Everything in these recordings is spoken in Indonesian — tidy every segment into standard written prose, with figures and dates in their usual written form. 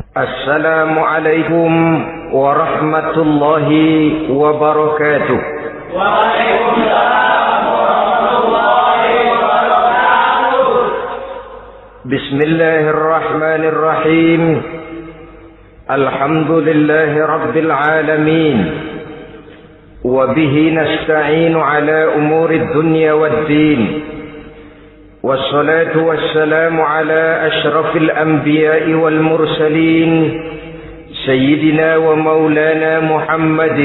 Assalamualaikum warahmatullahi wabarakatuh. Waalaikumsalam warahmatullahi wabarakatuh. Bismillahirrahmanirrahim. Alhamdulillahi rabbil alamin. Wa bihi nasta'inu ala umuri dunya waddin. والصلاة والسلام على أشرف الأنبياء والمرسلين سيدنا ومولانا محمد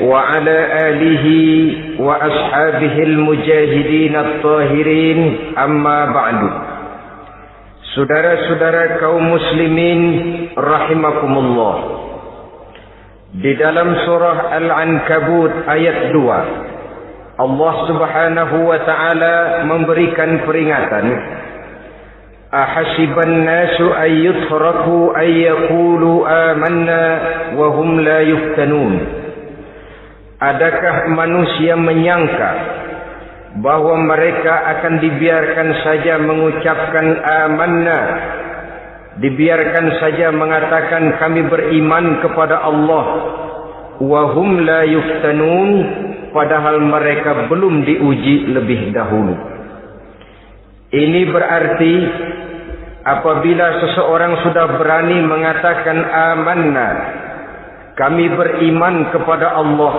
وعلى آله وأصحابه المجاهدين الطاهرين أما بعد. Saudara-saudara kaum muslimin rahimakumullah, di dalam surah Al-Ankabut ayat 2 Allah subhanahu wa ta'ala memberikan peringatan. Ahasiban nasu ayyutraku ayyakulu amanna wa hum la yuftanun. Adakah manusia menyangka bahwa mereka akan dibiarkan saja mengucapkan amanna, dibiarkan saja mengatakan kami beriman kepada Allah, wa hum la yuftanun, padahal mereka belum diuji lebih dahulu. Ini berarti apabila seseorang sudah berani mengatakan amanna, kami beriman kepada Allah,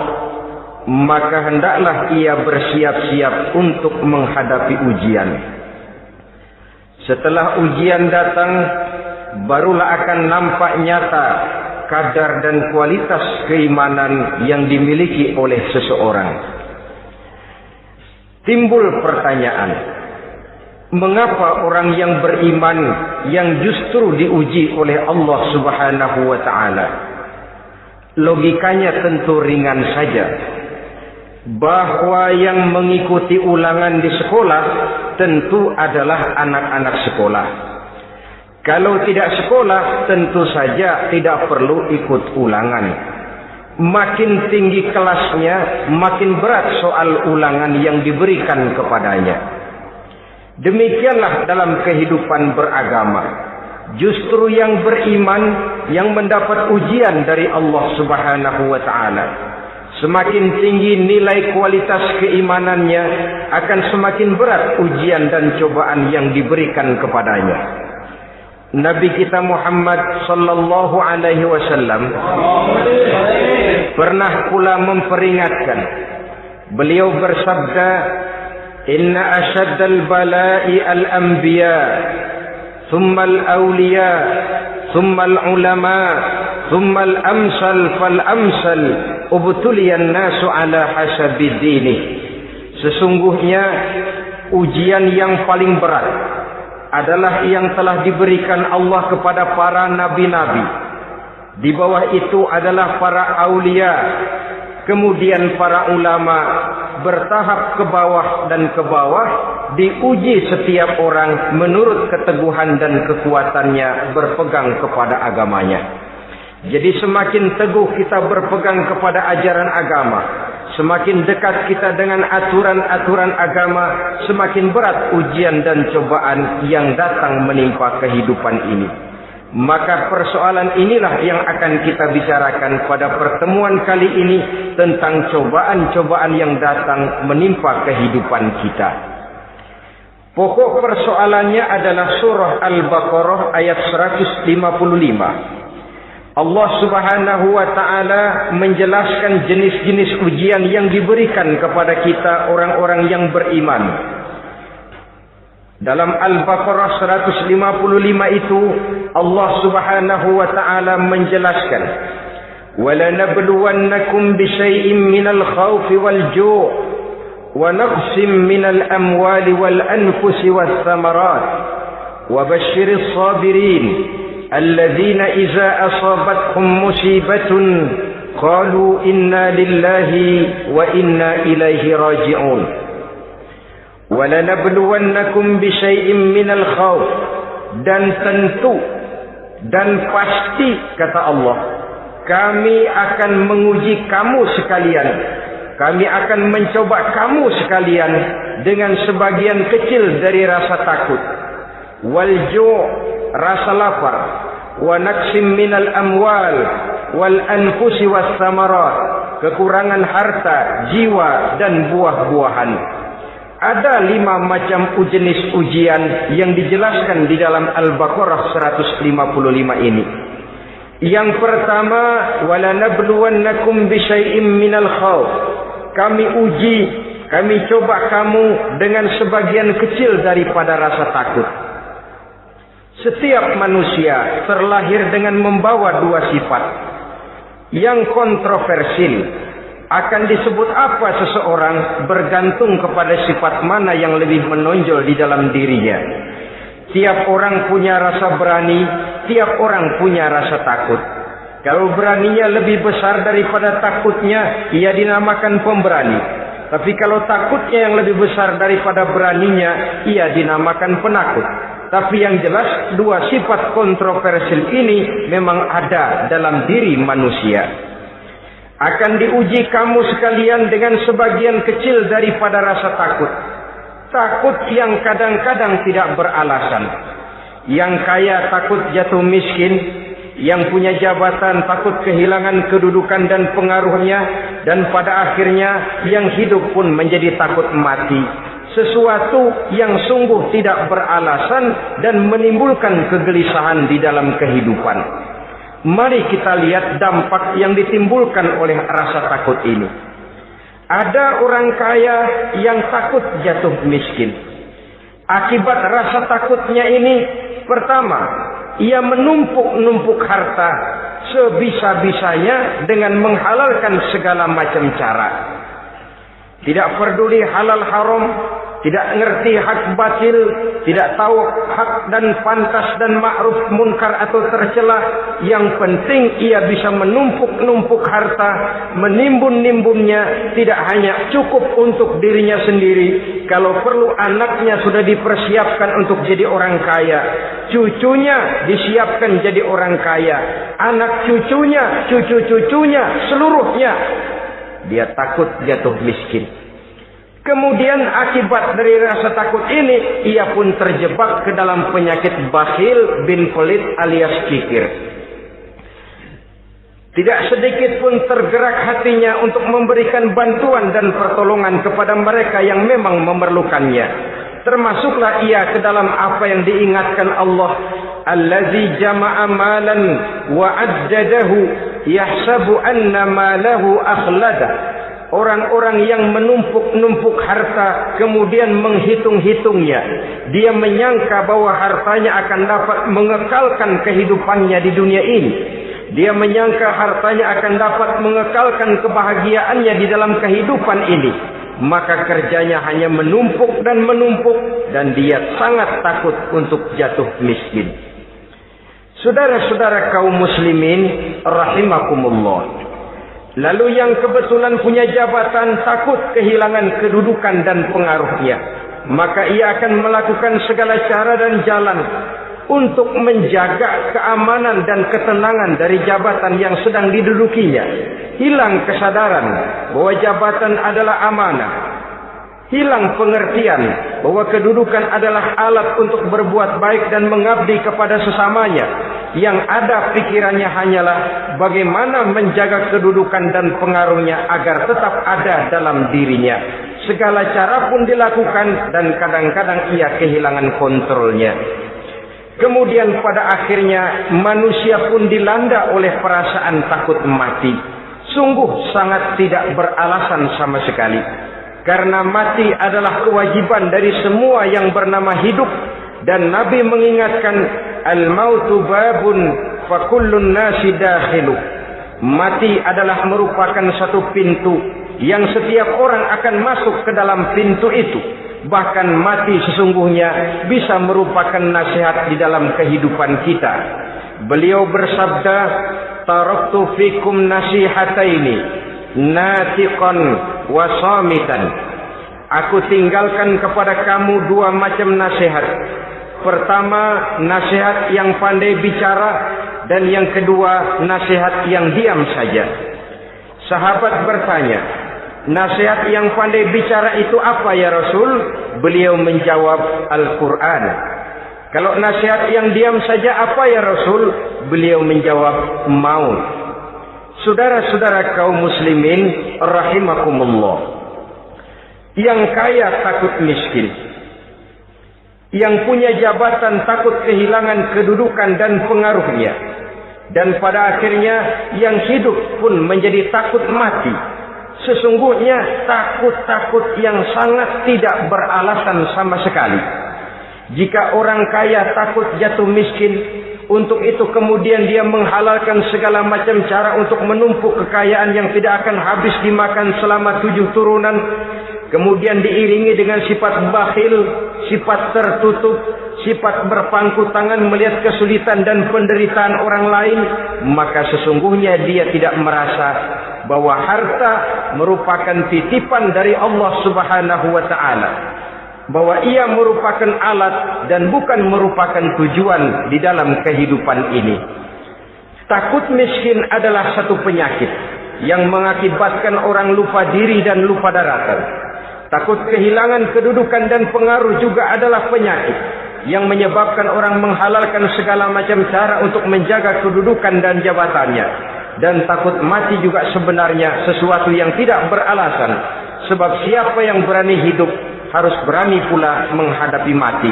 maka hendaklah ia bersiap-siap untuk menghadapi ujian. Setelah ujian datang, barulah akan nampak nyata kadar dan kualitas keimanan yang dimiliki oleh seseorang. Timbul pertanyaan, mengapa orang yang beriman yang justru diuji oleh Allah Subhanahu wa ta'ala? Logikanya tentu ringan saja, bahwa yang mengikuti ulangan di sekolah tentu adalah anak-anak sekolah. Kalau tidak sekolah, tentu saja tidak perlu ikut ulangan. Makin tinggi kelasnya, makin berat soal ulangan yang diberikan kepadanya. Demikianlah dalam kehidupan beragama. Justru yang beriman, yang mendapat ujian dari Allah Subhanahu wa ta'ala, semakin tinggi nilai kualitas keimanannya, akan semakin berat ujian dan cobaan yang diberikan kepadanya. Nabi kita Muhammad sallallahu alaihi wasallam pernah pula memperingatkan. Beliau bersabda, "Inna asyaddal bala'i al-anbiya, thumma al-awliya, thumma al-ulama, thumma al-amsal fal-amsal, ubtuliyan nasu ala hasabi dinih." Sesungguhnya ujian yang paling berat adalah yang telah diberikan Allah kepada para nabi-nabi. Di bawah itu adalah para aulia, kemudian para ulama, bertahap ke bawah dan ke bawah, diuji setiap orang menurut keteguhan dan kekuatannya berpegang kepada agamanya. Jadi semakin teguh kita berpegang kepada ajaran agama, semakin dekat kita dengan aturan-aturan agama, semakin berat ujian dan cobaan yang datang menimpa kehidupan ini. Maka persoalan inilah yang akan kita bicarakan pada pertemuan kali ini, tentang cobaan-cobaan yang datang menimpa kehidupan kita. Pokok persoalannya adalah surah Al-Baqarah ayat 155. Allah Subhanahu wa ta'ala menjelaskan jenis-jenis ujian yang diberikan kepada kita orang-orang yang beriman. Dalam Al-Baqarah 155 itu Allah Subhanahu wa ta'ala menjelaskan, وَلَنَبْلُوَنَّكُمْ بِشَيْءٍ مِّنَ الْخَوْفِ وَالْجُوعِ وَنَقْصٍ مِّنَ الْأَمْوَالِ وَالْأَنفُسِ وَالثَّمَرَاتِ وَبَشِّرِ الصَّابِرِينَ الذين إذا أصابتهم مصيبة قالوا إنا لله وإنا إليه راجعون ولنبلونكم بشيء من الخوف. Dan tentu dan pasti, kata Allah, kami akan menguji kamu sekalian, kami akan mencoba kamu sekalian dengan sebagian kecil dari rasa takut, wal ju', rasa lapar, wa naqsim minal amwal wal anfusi was samarat, kekurangan harta, jiwa dan buah-buahan. Ada 5 macam jenis ujian yang dijelaskan di dalam Al-Baqarah 155 ini. Yang pertama, wala nabluwannakum bisyai'im minal khauf. Kami uji, kami coba kamu dengan sebagian kecil daripada rasa takut. Setiap manusia terlahir dengan membawa 2 sifat. Yang kontroversil, akan disebut apa seseorang bergantung kepada sifat mana yang lebih menonjol di dalam dirinya. Tiap orang punya rasa berani, tiap orang punya rasa takut. Kalau beraninya lebih besar daripada takutnya, ia dinamakan pemberani. Tapi kalau takutnya yang lebih besar daripada beraninya, ia dinamakan penakut. Tapi yang jelas, 2 sifat kontroversial ini memang ada dalam diri manusia. Akan diuji kamu sekalian dengan sebagian kecil daripada rasa takut. Takut yang kadang-kadang tidak beralasan. Yang kaya takut jatuh miskin, yang punya jabatan takut kehilangan kedudukan dan pengaruhnya, dan pada akhirnya yang hidup pun menjadi takut mati. Sesuatu yang sungguh tidak beralasan dan menimbulkan kegelisahan di dalam kehidupan. Mari kita lihat dampak yang ditimbulkan oleh rasa takut ini. Ada orang kaya yang takut jatuh miskin. Akibat rasa takutnya ini, pertama, ia menumpuk-numpuk harta sebisa-bisanya dengan menghalalkan segala macam cara. Tidak peduli halal haram, tidak ngerti hak batil, tidak tahu hak dan pantas dan ma'ruf munkar atau tercela. Yang penting ia bisa menumpuk-numpuk harta, menimbun-nimbunnya, tidak hanya cukup untuk dirinya sendiri. Kalau perlu anaknya sudah dipersiapkan untuk jadi orang kaya, cucunya disiapkan jadi orang kaya, anak cucunya, cucu-cucunya, seluruhnya. Dia takut jatuh miskin. Kemudian akibat dari rasa takut ini, ia pun terjebak ke dalam penyakit bakhil bin pelit alias kikir. Tidak sedikit pun tergerak hatinya untuk memberikan bantuan dan pertolongan kepada mereka yang memang memerlukannya. Termasuklah ia ke dalam apa yang diingatkan Allah, allazi jama'a malan wa addadahu yahsabu anna malahu akhlada. Orang-orang yang menumpuk-numpuk harta kemudian menghitung-hitungnya. Dia menyangka bahwa hartanya akan dapat mengekalkan kehidupannya di dunia ini. Dia menyangka hartanya akan dapat mengekalkan kebahagiaannya di dalam kehidupan ini. Maka kerjanya hanya menumpuk dan menumpuk, dan dia sangat takut untuk jatuh miskin. Saudara-saudara kaum muslimin rahimakumullah. Lalu yang kebetulan punya jabatan takut kehilangan kedudukan dan pengaruhnya. Maka ia akan melakukan segala cara dan jalan untuk menjaga keamanan dan ketenangan dari jabatan yang sedang didudukinya. Hilang kesadaran bahwa jabatan adalah amanah. Hilang pengertian bahwa kedudukan adalah alat untuk berbuat baik dan mengabdi kepada sesamanya. Yang ada pikirannya hanyalah bagaimana menjaga kedudukan dan pengaruhnya agar tetap ada dalam dirinya. Segala cara pun dilakukan dan kadang-kadang ia kehilangan kontrolnya. Kemudian pada akhirnya manusia pun dilanda oleh perasaan takut mati. Sungguh sangat tidak beralasan sama sekali. Karena mati adalah kewajiban dari semua yang bernama hidup. Dan Nabi mengingatkan, al-mautu babun fa kullun nasi dakhilu. Mati adalah merupakan satu pintu yang setiap orang akan masuk ke dalam pintu itu. Bahkan mati sesungguhnya bisa merupakan nasihat di dalam kehidupan kita. Beliau bersabda, taraktu fikum nasihataini, natiqan wa samitan. Aku tinggalkan kepada kamu 2 macam nasihat. Pertama, nasihat yang pandai bicara, dan yang kedua, nasihat yang diam saja. Sahabat bertanya, nasihat yang pandai bicara itu apa ya Rasul? Beliau menjawab, Al-Quran. Kalau nasihat yang diam saja apa ya Rasul? Beliau menjawab, maut. Saudara-saudara kaum muslimin rahimakumullah, yang kaya takut miskin, yang punya jabatan takut kehilangan kedudukan dan pengaruhnya, dan pada akhirnya yang hidup pun menjadi takut mati. Sesungguhnya takut-takut yang sangat tidak beralasan sama sekali. Jika orang kaya takut jatuh miskin, untuk itu kemudian dia menghalalkan segala macam cara untuk menumpuk kekayaan yang tidak akan habis dimakan selama 7 turunan, kemudian diiringi dengan sifat bakhil, sifat tertutup, sifat berpangku tangan melihat kesulitan dan penderitaan orang lain, maka sesungguhnya dia tidak merasa bahwa harta merupakan titipan dari Allah Subhanahu wa taala, bahwa ia merupakan alat dan bukan merupakan tujuan di dalam kehidupan ini. Takut miskin adalah satu penyakit yang mengakibatkan orang lupa diri dan lupa daratan. Takut kehilangan kedudukan dan pengaruh juga adalah penyakit yang menyebabkan orang menghalalkan segala macam cara untuk menjaga kedudukan dan jabatannya. Dan takut mati juga sebenarnya sesuatu yang tidak beralasan, sebab siapa yang berani hidup harus berani pula menghadapi mati.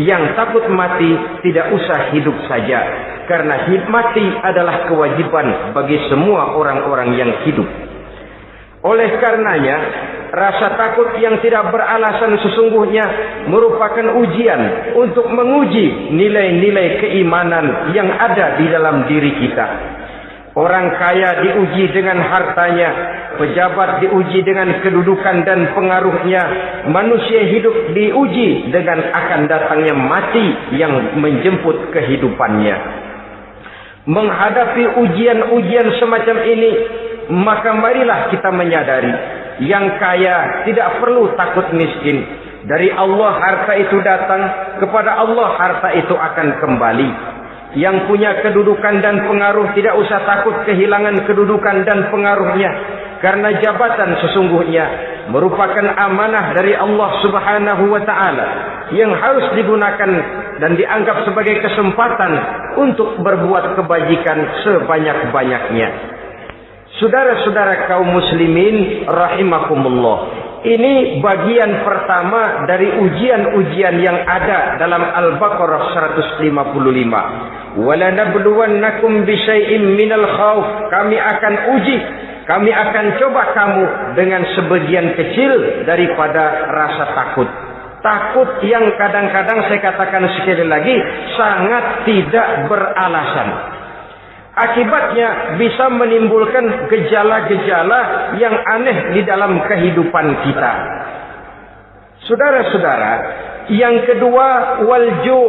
Yang takut mati tidak usah hidup saja, karena mati adalah kewajiban bagi semua orang-orang yang hidup. Oleh karenanya, rasa takut yang tidak beralasan sesungguhnya merupakan ujian untuk menguji nilai-nilai keimanan yang ada di dalam diri kita. Orang kaya diuji dengan hartanya, pejabat diuji dengan kedudukan dan pengaruhnya, manusia hidup diuji dengan akan datangnya mati yang menjemput kehidupannya. Menghadapi ujian-ujian semacam ini, maka marilah kita menyadari, yang kaya tidak perlu takut miskin. Dari Allah harta itu datang, kepada Allah harta itu akan kembali. Yang punya kedudukan dan pengaruh tidak usah takut kehilangan kedudukan dan pengaruhnya, karena jabatan sesungguhnya merupakan amanah dari Allah Subhanahu wa taala yang harus digunakan dan dianggap sebagai kesempatan untuk berbuat kebajikan sebanyak-banyaknya. Saudara-saudara kaum muslimin rahimakumullah, ini bagian pertama dari ujian-ujian yang ada dalam Al-Baqarah 155. Walanabluwannakum bisyai'im minal khauf. Kami akan uji, kami akan coba kamu dengan sebagian kecil daripada rasa takut. Takut yang kadang-kadang saya katakan sekali lagi sangat tidak beralasan. Akibatnya bisa menimbulkan gejala-gejala yang aneh di dalam kehidupan kita. Saudara-saudara, yang kedua, walju,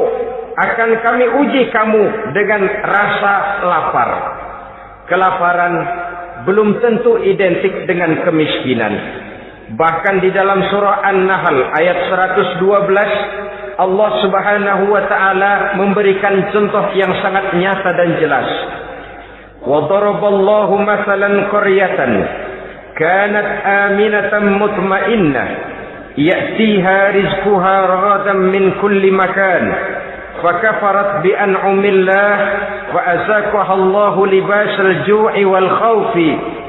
akan kami uji kamu dengan rasa lapar. Kelaparan belum tentu identik dengan kemiskinan. Bahkan di dalam surah An-Nahl ayat 112, Allah Subhanahu wa taala memberikan contoh yang sangat nyata dan jelas. وَضَرَبَ اللَّهُ مَثَلًا قَرْيَةً كَانَتْ آمِنَةً مُطْمَئِنَّةً يَأْتِيهَا رِزْقُهَا رَغَدًا مِنْ كُلِّ مَكَانٍ فَكَفَرَتْ بِأَنْعُمِ اللَّهِ فَأَذَاقَهَا اللَّهُ لِبَاسَ الْجُوعِ وَالْخَوْفِ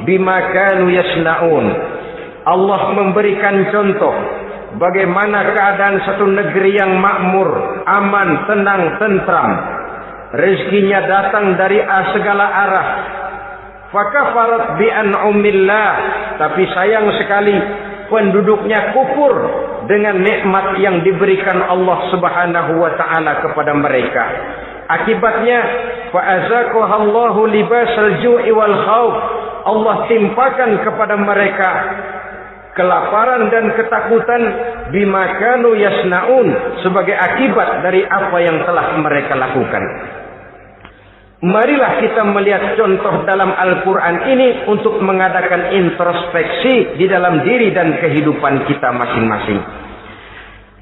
بِمَا كَانُوا يَصْنَعُونَ. Allah memberikan contoh bagaimana keadaan satu negeri yang makmur, aman, tenang, tentram. Rezekinya datang dari segala arah. Fakafarat bi an'umillah, tapi sayang sekali penduduknya kufur dengan nikmat yang diberikan Allah Subhanahu wa taala kepada mereka. Akibatnya fa'azaqahallahu libasal ju'i wal khauf. Allah timpakan kepada mereka kelaparan dan ketakutan bima kanu yasnaun, sebagai akibat dari apa yang telah mereka lakukan. Marilah kita melihat contoh dalam Al-Quran ini untuk mengadakan introspeksi di dalam diri dan kehidupan kita masing-masing.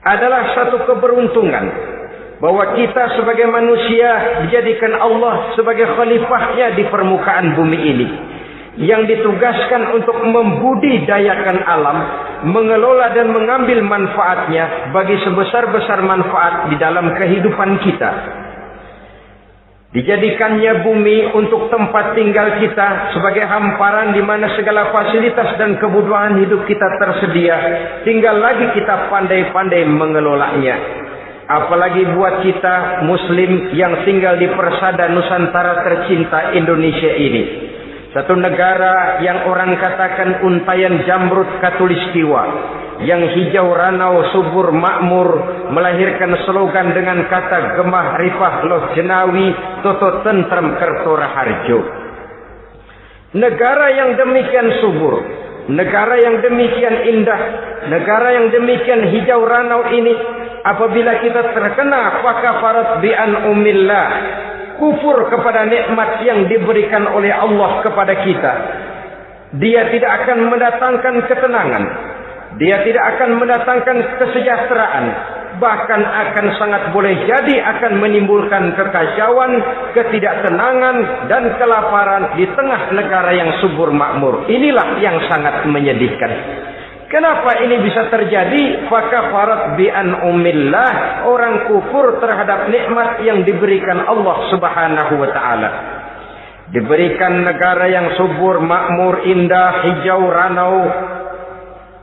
Adalah satu keberuntungan bahwa kita sebagai manusia dijadikan Allah sebagai khalifahnya di permukaan bumi ini, yang ditugaskan untuk membudidayakan alam mengelola dan mengambil manfaatnya bagi sebesar-besar manfaat di dalam kehidupan kita. Dijadikannya bumi untuk tempat tinggal kita sebagai hamparan di mana segala fasilitas dan kebutuhan hidup kita tersedia. Tinggal lagi kita pandai-pandai mengelolanya. Apalagi buat kita Muslim yang tinggal di persada Nusantara tercinta Indonesia ini. Satu negara yang orang katakan untayan jamrut katulistiwa, yang hijau ranau subur makmur, melahirkan slogan dengan kata gemah rifah loh jenawi toto tentrem kerto raharjo. Negara yang demikian subur, negara yang demikian indah, negara yang demikian hijau ranau ini, apabila kita terkena fakafarat bi an umillah, kufur kepada nikmat yang diberikan oleh Allah kepada kita, dia tidak akan mendatangkan ketenangan, dia tidak akan mendatangkan kesejahteraan, bahkan akan sangat boleh jadi akan menimbulkan kekacauan, ketidaktenangan dan kelaparan di tengah negara yang subur makmur. Inilah yang sangat menyedihkan. Kenapa ini bisa terjadi? Fakafarat bi an umillah, orang kufur terhadap nikmat yang diberikan Allah Subhanahu wa taala. Diberikan negara yang subur, makmur, indah, hijau ranau,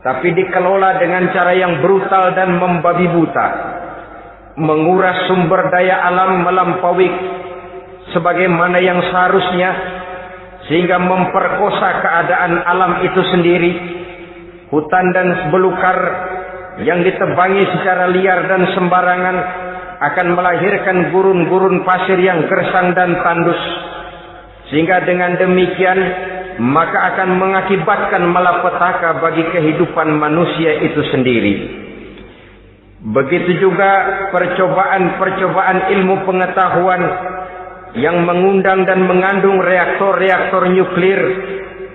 tapi dikelola dengan cara yang brutal dan membabi buta. Menguras sumber daya alam melampaui sebagaimana yang seharusnya, sehingga memperkosa keadaan alam itu sendiri. Hutan dan belukar yang ditebangi secara liar dan sembarangan akan melahirkan gurun-gurun pasir yang gersang dan tandus, sehingga dengan demikian maka akan mengakibatkan malapetaka bagi kehidupan manusia itu sendiri. Begitu juga percobaan-percobaan ilmu pengetahuan yang mengundang dan mengandung reaktor-reaktor nuklir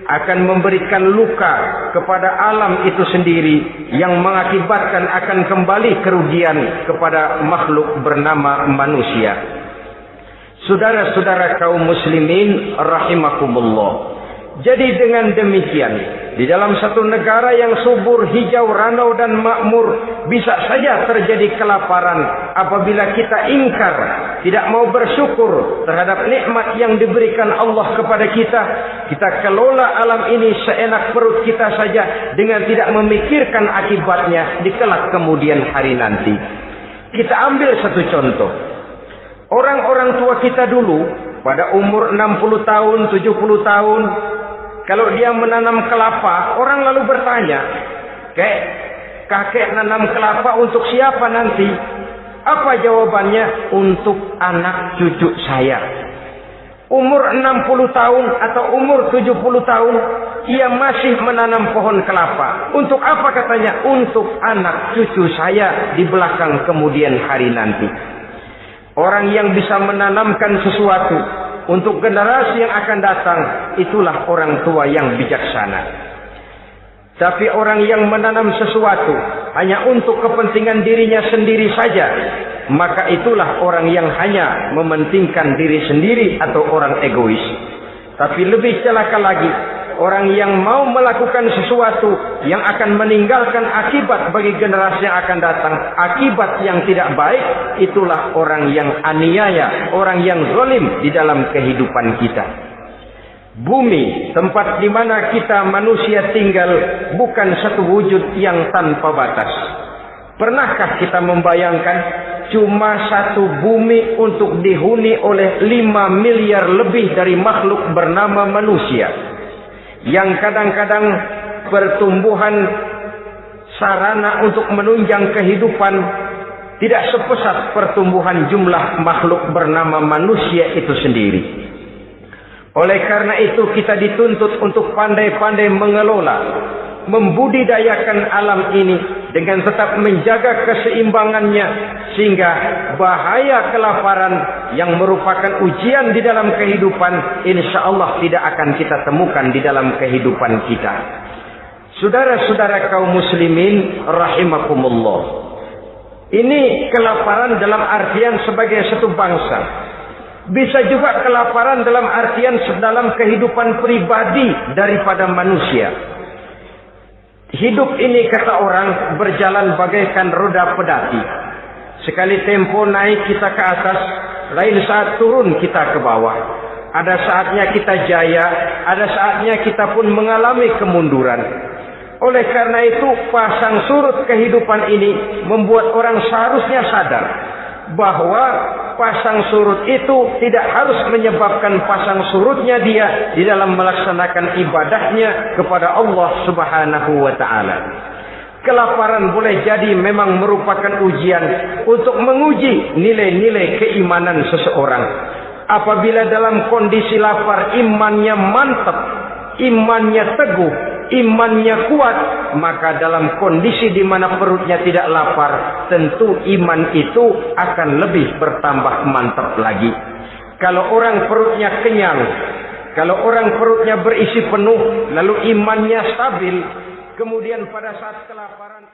akan memberikan luka kepada alam itu sendiri, yang mengakibatkan akan kembali kerugian kepada makhluk bernama manusia. Saudara-saudara kaum muslimin rahimakumullah. Jadi dengan demikian, di dalam satu negara yang subur, hijau, ranau dan makmur, bisa saja terjadi kelaparan apabila kita ingkar, tidak mau bersyukur terhadap nikmat yang diberikan Allah kepada kita. Kita kelola alam ini seenak perut kita saja dengan tidak memikirkan akibatnya di kelak kemudian hari nanti. Kita ambil satu contoh. Orang-orang tua kita dulu pada umur 60 tahun, 70 tahun, kalau dia menanam kelapa, orang lalu bertanya, kakek nanam kelapa untuk siapa nanti? Apa jawabannya? Untuk anak cucu saya. Umur 60 tahun atau umur 70 tahun, ia masih menanam pohon kelapa. Untuk apa katanya? Untuk anak cucu saya di belakang kemudian hari nanti. Orang yang bisa menanamkan sesuatu untuk generasi yang akan datang, itulah orang tua yang bijaksana. Tapi orang yang menanam sesuatu hanya untuk kepentingan dirinya sendiri saja, maka itulah orang yang hanya mementingkan diri sendiri atau orang egois. Tapi lebih celaka lagi, orang yang mau melakukan sesuatu yang akan meninggalkan akibat bagi generasi yang akan datang, akibat yang tidak baik, itulah orang yang aniaya, orang yang zalim di dalam kehidupan kita. Bumi, tempat di mana kita manusia tinggal, bukan satu wujud yang tanpa batas. Pernahkah kita membayangkan cuma satu bumi untuk dihuni oleh 5 miliar lebih dari makhluk bernama manusia, yang kadang-kadang pertumbuhan sarana untuk menunjang kehidupan tidak sepesat pertumbuhan jumlah makhluk bernama manusia itu sendiri. Oleh karena itu kita dituntut untuk pandai-pandai mengelola, membudidayakan alam ini dengan tetap menjaga keseimbangannya, sehingga bahaya kelaparan yang merupakan ujian di dalam kehidupan, insya Allah tidak akan kita temukan di dalam kehidupan kita. Saudara-saudara kaum muslimin rahimakumullah, ini kelaparan dalam artian sebagai satu bangsa. Bisa juga kelaparan dalam artian dalam kehidupan pribadi daripada manusia. Hidup ini kata orang berjalan bagaikan roda pedati. Sekali tempo naik kita ke atas, lain saat turun kita ke bawah. Ada saatnya kita jaya, ada saatnya kita pun mengalami kemunduran. Oleh karena itu, pasang surut kehidupan ini membuat orang seharusnya sadar bahwa pasang surut itu tidak harus menyebabkan pasang surutnya dia di dalam melaksanakan ibadahnya kepada Allah Subhanahu wa ta'ala. Kelaparan boleh jadi memang merupakan ujian untuk menguji nilai-nilai keimanan seseorang. Apabila dalam kondisi lapar imannya mantap, imannya teguh, imannya kuat, maka dalam kondisi di mana perutnya tidak lapar, tentu iman itu akan lebih bertambah mantap lagi. Kalau orang perutnya kenyang, kalau orang perutnya berisi penuh, lalu imannya stabil, kemudian pada saat kelaparan